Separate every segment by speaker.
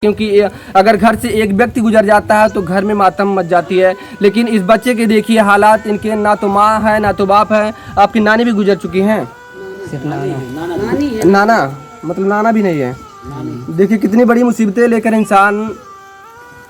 Speaker 1: क्योंकि अगर घर से एक व्यक्ति गुजर जाता है तो घर में मातम मच जाती है। लेकिन इस बच्चे के देखिए हालात, इनके ना तो माँ है ना तो बाप है। आपकी नानी भी गुजर चुकी हैं?
Speaker 2: सिर्फ नाना
Speaker 1: नाना मतलब नाना भी नहीं है। देखिए कितनी बड़ी मुसीबतें लेकर इंसान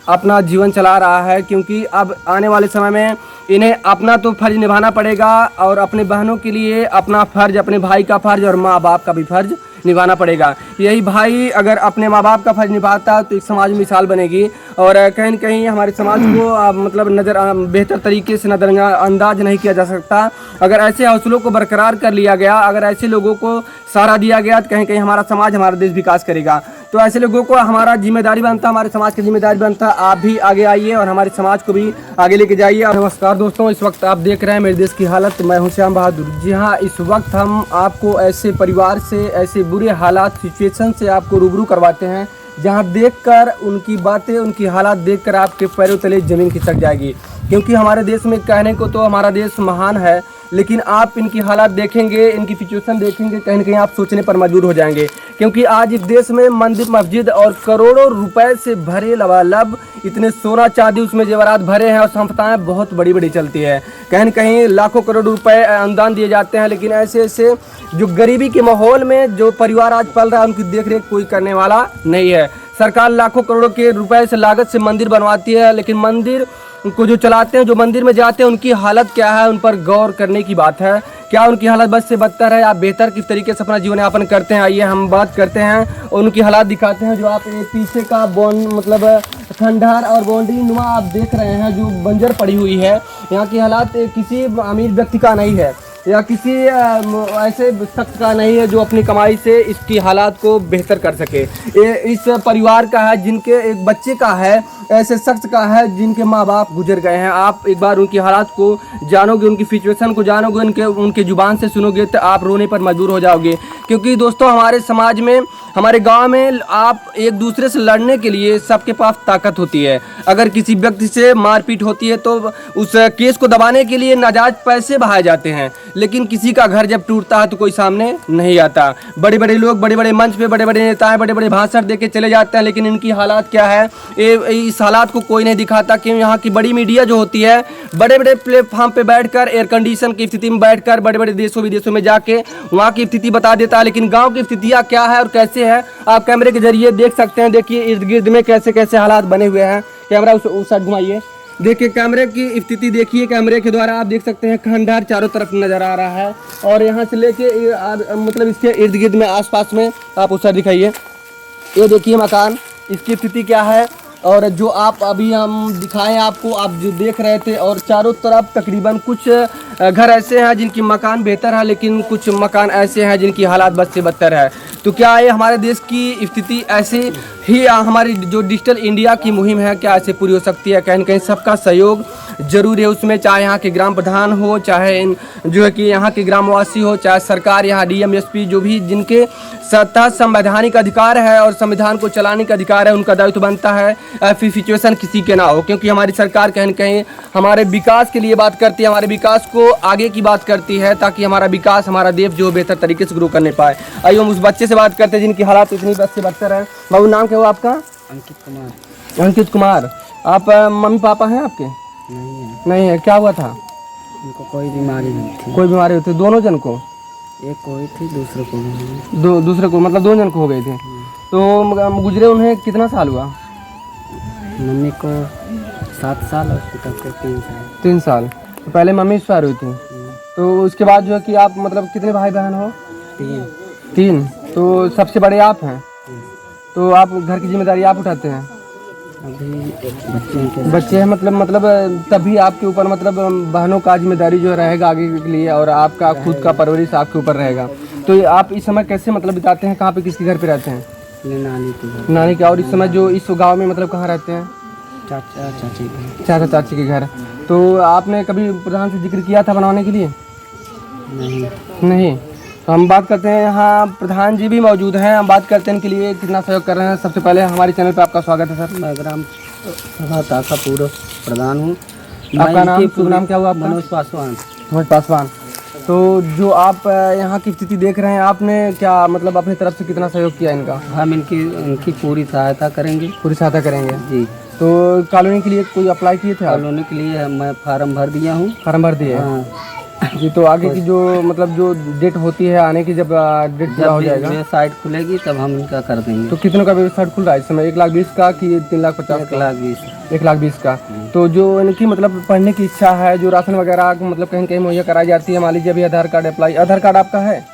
Speaker 1: अपना जीवन चला रहा है, क्योंकि अब आने वाले समय में इन्हें अपना तो फर्ज निभाना पड़ेगा और अपने बहनों के लिए अपना फर्ज, अपने भाई का फर्ज और माँ बाप का भी फर्ज निभाना पड़ेगा। यही भाई अगर अपने माँ बाप का फर्ज निभाता तो एक समाज में मिसाल बनेगी और कहीं न कहीं हमारे समाज को मतलब बेहतर तरीके से नज़रअंदाज नहीं किया जा सकता। अगर ऐसे हौसलों को बरकरार कर लिया गया, अगर ऐसे लोगों को सहारा दिया गया तो कहीं कहीं हमारा समाज, हमारा देश विकास करेगा। तो ऐसे लोगों को हमारा जिम्मेदारी बनता, हमारे समाज की जिम्मेदारी बनता। आप भी आगे आइए और हमारे समाज को भी आगे लेके जाइए। नमस्कार दोस्तों, इस वक्त आप देख रहे हैं मेरे देश की हालत। मैं हूं श्याम बहादुर। जी हाँ, इस वक्त हम आपको ऐसे परिवार से, ऐसे बुरे हालात, सिचुएशन से आपको रूबरू करवाते हैं जहां देखकर उनकी बातें, उनकी हालात देखकर आपके पैरों तले ज़मीन खिसक जाएगी। क्योंकि हमारे देश में कहने को तो हमारा देश महान है, लेकिन आप इनकी हालात देखेंगे, इनकी सिचुएशन देखेंगे, कहीं न कहीं आप सोचने पर मजबूर हो जाएंगे। क्योंकि आज इस देश में मंदिर, मस्जिद और करोड़ों रुपए से भरे लबालब इतने सोना चांदी उसमें जेवरात भरे हैं और संस्थाएं बहुत बड़ी बड़ी चलती है। कहीं न कहीं लाखों करोड़ रुपए अनुदान दिए जाते हैं, लेकिन ऐसे ऐसे जो गरीबी के माहौल में जो परिवार आज पल रहा है उनकी देखरेख कोई करने वाला नहीं है। सरकार लाखों करोड़ों के रुपए से लागत से मंदिर बनवाती है, लेकिन मंदिर को जो चलाते हैं, जो मंदिर में जाते हैं, उनकी हालत क्या है, उन पर गौर करने की बात है। क्या उनकी हालत बद से बदतर है? आप बेहतर किस तरीके से अपना जीवन यापन करते हैं, आइए हम बात करते हैं और उनकी हालात दिखाते हैं। जो आप पीछे का मतलब खंडहर और बाउंड्री नुमा आप देख रहे हैं जो बंजर पड़ी हुई है, यहाँ की हालात किसी अमीर व्यक्ति का नहीं है या किसी ऐसे शख्स का नहीं है जो अपनी कमाई से इसकी हालात को बेहतर कर सके। ये इस परिवार का है, जिनके एक बच्चे का है, ऐसे शख्स का है जिनके माँ बाप गुजर गए हैं। आप एक बार उनकी हालात को जानोगे, उनकी सिचुएशन को जानोगे, उनके जुबान से सुनोगे तो आप रोने पर मजबूर हो जाओगे। क्योंकि दोस्तों हमारे समाज में, हमारे गांव में आप एक दूसरे से लड़ने के लिए सबके पास ताकत होती है। अगर किसी व्यक्ति से मारपीट होती है तो उस केस को दबाने के लिए नाजायज पैसे बहाए जाते हैं, लेकिन किसी का घर जब टूटता है तो कोई सामने नहीं आता। बड़े बड़े लोग बड़े बड़े मंच पे, बड़े बड़े नेता, बड़े बड़े भाषण दे के चले जाते हैं, लेकिन इनकी हालात क्या है इस हालात को कोई नहीं दिखाता। क्यों? यहाँ की बड़ी मीडिया जो होती है बड़े बड़े प्लेटफॉर्म पे बैठकर, एयर कंडीशन की स्थिति में बैठकर बड़े बड़े देशों विदेशों में जाके वहाँ की स्थिति बता देता है, लेकिन गाँव की स्थितियाँ क्या है और कैसे है आप कैमरे के जरिए देख सकते हैं। देखिए इर्द गिर्द में कैसे कैसे हालात बने हुए हैं। कैमरा उस साइड घुमाइए, देखिए कैमरे की स्थिति देखिए। कैमरे के द्वारा आप देख सकते हैं खंडहर चारों तरफ नजर आ रहा है और यहाँ से लेके मतलब इसके इर्द गिर्द में आसपास में आप उस साइड दिखाइए। ये देखिए मकान, इसकी स्थिति क्या है और जो आप अभी हम दिखाएं आपको, आप जो देख रहे थे। और चारों तरफ तकरीबन कुछ घर ऐसे हैं जिनकी मकान बेहतर है, लेकिन कुछ मकान ऐसे हैं जिनकी हालात बद से बदतर है। तो क्या ये हमारे देश की स्थिति ऐसे ही हमारी जो डिजिटल इंडिया की मुहिम है क्या ऐसे पूरी हो सकती है? कहीं न कहीं सबका सहयोग जरूर है उसमें, चाहे यहाँ के ग्राम प्रधान हो, चाहे जो है कि यहाँ के ग्रामवासी हो, चाहे सरकार, यहाँ डीएम एसपी जो भी जिनके सत्ता संवैधानिक अधिकार है और संविधान को चलाने का अधिकार है, उनका दायित्व बनता है ऐसी सिचुएशन किसी के ना हो। क्योंकि हमारी सरकार कहीं न कहीं हमारे विकास के लिए बात करती है, हमारे विकास को आगे की बात करती है, ताकि हमारा विकास, हमारा देश जो बेहतर तरीके से ग्रो करने पाए। आइए हम उस बच्चे से बात करते हैं जिनकी हालात इतनी बद से बदतर है। बाबू नाम क्या हुआ आपका?
Speaker 2: अंकित कुमार।
Speaker 1: अंकित कुमार। आप मम्मी पापा हैं आपके? नहीं है। क्या हुआ था?
Speaker 2: उनको कोई बीमारी नहीं थी।
Speaker 1: कोई बीमारी होती? दोनों जन को?
Speaker 2: एक कोई थी, दूसरे को नहीं।
Speaker 1: दूसरे को मतलब दो जन को हो गए थे। तो गुजरे उन्हें कितना साल हुआ?
Speaker 2: मम्मी को 7 साल और पिता को 3 साल।
Speaker 1: 3 साल। तो पहले मम्मी एक्सपायर हुई थी, तो उसके बाद जो है कि आप मतलब कितने भाई बहन हो? 3। तो सबसे बड़े आप हैं, तो आप घर की जिम्मेदारी आप उठाते हैं?
Speaker 2: अभी
Speaker 1: बच्चे हैं मतलब तभी आपके ऊपर मतलब बहनों का जिम्मेदारी जो रहेगा आगे के लिए, और आपका खुद का परवरिश आपके ऊपर रहेगा। तो आप इस समय कैसे मतलब बिताते हैं? कहाँ पे, किसके घर पे रहते हैं? नानी के। और इस समय जो इस गांव में मतलब कहाँ रहते हैं? चाचा चाची के घर। तो आपने कभी प्रधान से जिक्र किया था बनवाने के लिए? नहीं। तो हम बात करते हैं, यहाँ प्रधान जी भी मौजूद हैं, हम बात करते हैं इनके लिए कितना सहयोग कर रहे हैं। सबसे पहले हमारे चैनल पे आपका स्वागत है सर।
Speaker 2: मैं ग्राम सभा का पूर्व प्रधान हूँ।
Speaker 1: आपका नाम, शुभ नाम क्या हुआ आपका?
Speaker 2: मनोज पासवान।
Speaker 1: मनोज पासवान। तो जो आप यहाँ की स्थिति देख रहे हैं, आपने क्या मतलब अपनी तरफ से कितना सहयोग किया इनका?
Speaker 2: हम इनकी पूरी सहायता करेंगे।
Speaker 1: पूरी सहायता करेंगे
Speaker 2: जी।
Speaker 1: तो कॉलोनी के लिए कोई अप्लाई किए थे आप?
Speaker 2: कॉलोनी के लिए मैं फार्म भर दिया हूँ।
Speaker 1: फार्म भर दिए?
Speaker 2: हाँ।
Speaker 1: जी। तो आगे की जो मतलब जो डेट होती है आने की, जब डेट पूरा हो जाएगा,
Speaker 2: वेबसाइट खुलेगी तब हम इनका कर देंगे।
Speaker 1: तो कितनों का वेबसाइट खुल रहा है इस समय? 1,20,000 का कि 3,50,000?
Speaker 2: 1,20,000।
Speaker 1: 1,20,000 का। तो जो इनकी मतलब पढ़ने की इच्छा है, जो राशन वगैरह मतलब कहीं कहीं मुहैया कराई जाती है, मान लीजिए अभी आधार कार्ड अप्लाई, आधार कार्ड आपका है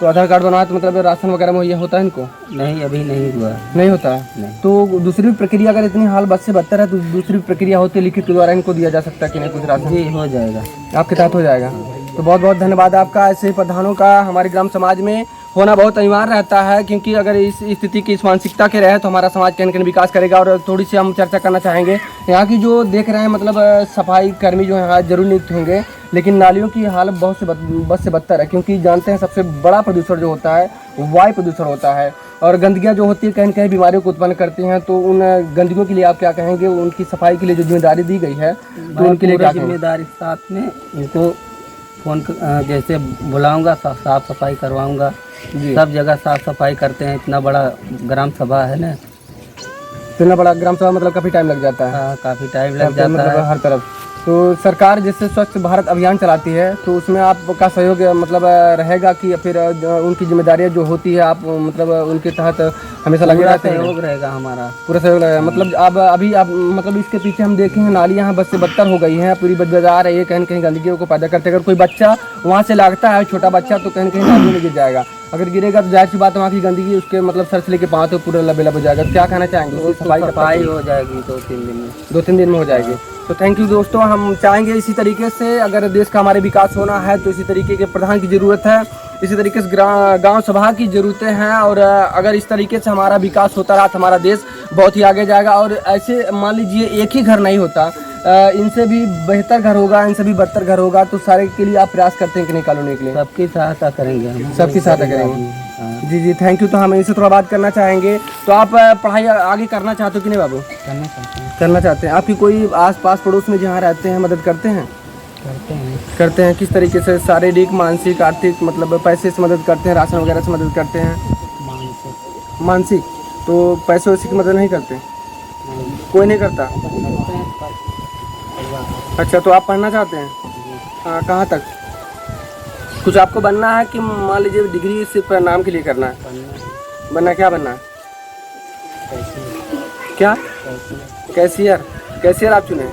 Speaker 1: तो आधार कार्ड बनवा तो मतलब राशन वगैरह मुहैया होता है इनको?
Speaker 2: नहीं, अभी नहीं हुआ।
Speaker 1: नहीं होता है?
Speaker 2: नहीं।
Speaker 1: तो दूसरी प्रक्रिया, अगर इतनी हाल बद से बदतर है तो दूसरी प्रक्रिया होती है, लिखित के द्वारा इनको दिया जा सकता है कि नहीं कुछ राशन?
Speaker 2: जी, हो जाएगा,
Speaker 1: आपके तहत हो जाएगा। तो बहुत बहुत धन्यवाद आपका। ऐसे प्रधानों का हमारे ग्राम समाज में होना बहुत अनिवार्य रहता है, क्योंकि अगर इस स्थिति की, इस मानसिकता के रहे तो हमारा समाज कहीं न कहीं विकास करेगा। और थोड़ी सी हम चर्चा करना चाहेंगे यहाँ की, जो देख रहे हैं मतलब सफाई कर्मी जो यहाँ जरूर नियुक्त होंगे, लेकिन नालियों की हालत बहुत से बद से बदतर है, क्योंकि जानते हैं सबसे बड़ा प्रदूषण जो होता है वायु प्रदूषण होता है, और गंदगियाँ जो होती है कहीं न कहीं बीमारियों को उत्पन्न करती हैं। तो उन गंदगियों के लिए आप क्या कहेंगे? उनकी सफाई के लिए जो जिम्मेदारी दी गई है तो उनके लिए क्या
Speaker 2: जिम्मेदारी साथ में उनको फोन जैसे बुलाऊंगा, साफ सफाई करवाऊंगा। सब जगह साफ सफाई करते हैं, इतना बड़ा ग्राम सभा है ना।
Speaker 1: इतना बड़ा ग्राम सभा मतलब काफ़ी टाइम लग जाता है?
Speaker 2: हाँ, काफ़ी टाइम लग जाता
Speaker 1: मतलब
Speaker 2: है
Speaker 1: हर तरफ। तो सरकार जैसे स्वच्छ भारत अभियान चलाती है, तो उसमें आपका सहयोग मतलब रहेगा कि फिर उनकी जिम्मेदारियां जो होती है आप मतलब उनके तहत हमेशा लगे रहते हैं?
Speaker 2: सहयोग रहेगा हमारा,
Speaker 1: पूरा सहयोग रहेगा। मतलब अब अभी आप मतलब इसके पीछे हम देखें हैं, नालियाँ यहाँ बद से बदतर हो गई हैं, पूरी बदबू रही है, कहीं न कहीं गंदगी को पैदा करते हैं। अगर कोई बच्चा वहाँ से लागता है, छोटा बच्चा, तो कहीं न कहीं नाली में गिर जाएगा। अगर गिरेगा तो जाहिर सी बात है वहाँ की गंदगी उसके मतलब सर से लेके पाँव तो पूरा लबेलब हो जाएगा। क्या कहना चाहेंगे?
Speaker 2: सफाई हो जाएगी 2-3 दिन में।
Speaker 1: 2-3 दिन में हो जाएगी। तो थैंक यू दोस्तों। हम चाहेंगे इसी तरीके से अगर देश का हमारे विकास होना है तो इसी तरीके के प्रधान की ज़रूरत है, इसी तरीके से गांव सभा की ज़रूरतें हैं। और अगर इस तरीके से हमारा विकास होता रहा तो हमारा देश बहुत ही आगे जाएगा। और ऐसे मान लीजिए एक ही घर नहीं होता, इनसे भी बेहतर घर होगा, इनसे भी बदतर घर होगा। तो सारे के लिए आप प्रयास करते हैं कि नहीं कॉलोनी के लिए?
Speaker 2: सबकी सहायता करेंगे हम।
Speaker 1: सबकी सहायता करेंगे। जी। Thank you. तो हम इनसे थोड़ा बात करना चाहेंगे। तो आप पढ़ाई आगे करना चाहते हो कि नहीं बाबू? करना चाहते हैं। आपकी कोई आस पास पड़ोस में जहाँ रहते हैं मदद करते हैं? करते हैं। किस तरीके से? शारीरिक, मानसिक, आर्थिक, मतलब पैसे से मदद करते हैं, राशन वगैरह से मदद करते हैं? मानसिक। तो पैसे वैसे की मदद नहीं करते? कोई नहीं करता? अच्छा। तो आप पढ़ना चाहते हैं? हाँ, कहाँ तक? कुछ आपको बनना है कि मान लीजिए डिग्री सिर्फ नाम के लिए करना है? बनना क्या बनना है? क्या? कैशियर। कैशियर आप चुने?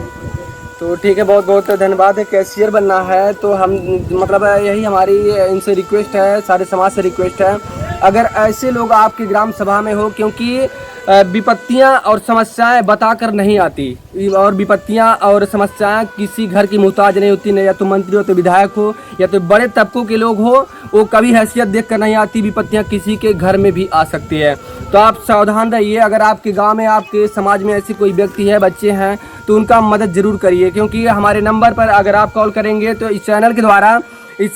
Speaker 1: तो ठीक है, बहुत बहुत धन्यवाद है। कैशियर बनना है तो हम मतलब यही हमारी इनसे रिक्वेस्ट है, सारे समाज से रिक्वेस्ट है, अगर ऐसे लोग आपके ग्राम सभा में हो, क्योंकि विपत्तियां और समस्याएं बताकर नहीं आती, और विपत्तियां और समस्याएं किसी घर की मुहताज नहीं होती। नहीं या तो मंत्री हो, तो विधायक हो, या तो बड़े तबकों के लोग हो, वो कभी हैसियत देख कर नहीं आती। विपत्तियां किसी के घर में भी आ सकती है। तो आप सावधान रहिए। अगर आपके गांव में, आपके समाज में ऐसी कोई व्यक्ति है, बच्चे हैं, तो उनका मदद ज़रूर करिए। क्योंकि हमारे नंबर पर अगर आप कॉल करेंगे तो इस चैनल के द्वारा, इस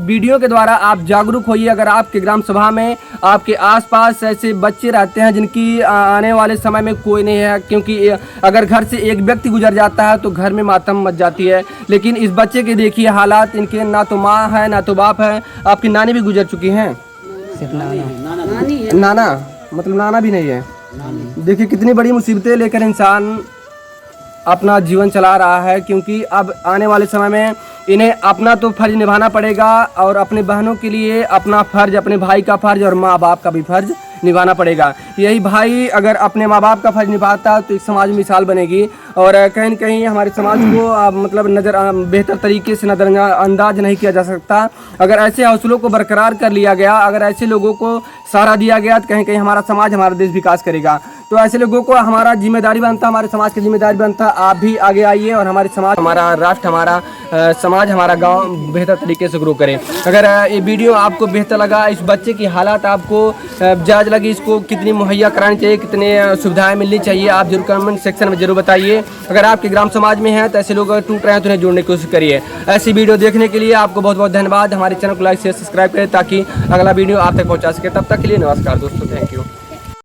Speaker 1: वीडियो के द्वारा आप जागरूक होइए। अगर आपके ग्राम सभा में आपके आसपास ऐसे बच्चे रहते हैं जिनकी आने वाले समय में कोई नहीं है, क्योंकि अगर घर से एक व्यक्ति गुजर जाता है तो घर में मातम मच जाती है। लेकिन इस बच्चे के देखिए हालात, इनके ना तो माँ है ना तो बाप है। आपकी नानी भी गुजर चुकी हैं? नाना मतलब नाना भी नहीं है। देखिए कितनी बड़ी मुसीबतें लेकर इंसान अपना जीवन चला रहा है, क्योंकि अब आने वाले समय में इन्हें अपना तो फर्ज निभाना पड़ेगा, और अपने बहनों के लिए अपना फर्ज, अपने भाई का फर्ज और माँ बाप का भी फर्ज निभाना पड़ेगा। यही भाई अगर अपने माँ बाप का फर्ज निभाता तो एक समाज में मिसाल बनेगी, और कहीं न कहीं हमारे समाज को मतलब बेहतर तरीके से नज़रअंदाज नहीं किया जा सकता। अगर ऐसे हौसलों को बरकरार कर लिया गया, अगर ऐसे लोगों को सहारा दिया गया, तो कहीं कहीं हमारा समाज, हमारा देश विकास करेगा। तो ऐसे लोगों को हमारा जिम्मेदारी बनता, हमारे समाज की जिम्मेदारी बनता, आप भी आगे आइए और हमारे समाज, हमारा राष्ट्र, हमारा समाज, हमारा गांव बेहतर तरीके से ग्रो करें। अगर ये वीडियो आपको बेहतर लगा, इस बच्चे की हालात आपको जायज़ लगी, इसको कितनी मुहैया करानी चाहिए, कितने सुविधाएं मिलनी चाहिए, आप जरूर कमेंट सेक्शन में जरूर बताइए। अगर आपके ग्राम समाज में हैं तो ऐसे लोग टूट रहे हैं तो उन्हें जोड़ने की कोशिश करिए। ऐसी वीडियो देखने के लिए आपको बहुत बहुत धन्यवाद। हमारे चैनल को लाइक शेयर सब्सक्राइब करें ताकि अगला वीडियो आप तक पहुँचा सके। तब तक के लिए नमस्कार दोस्तों, थैंक यू।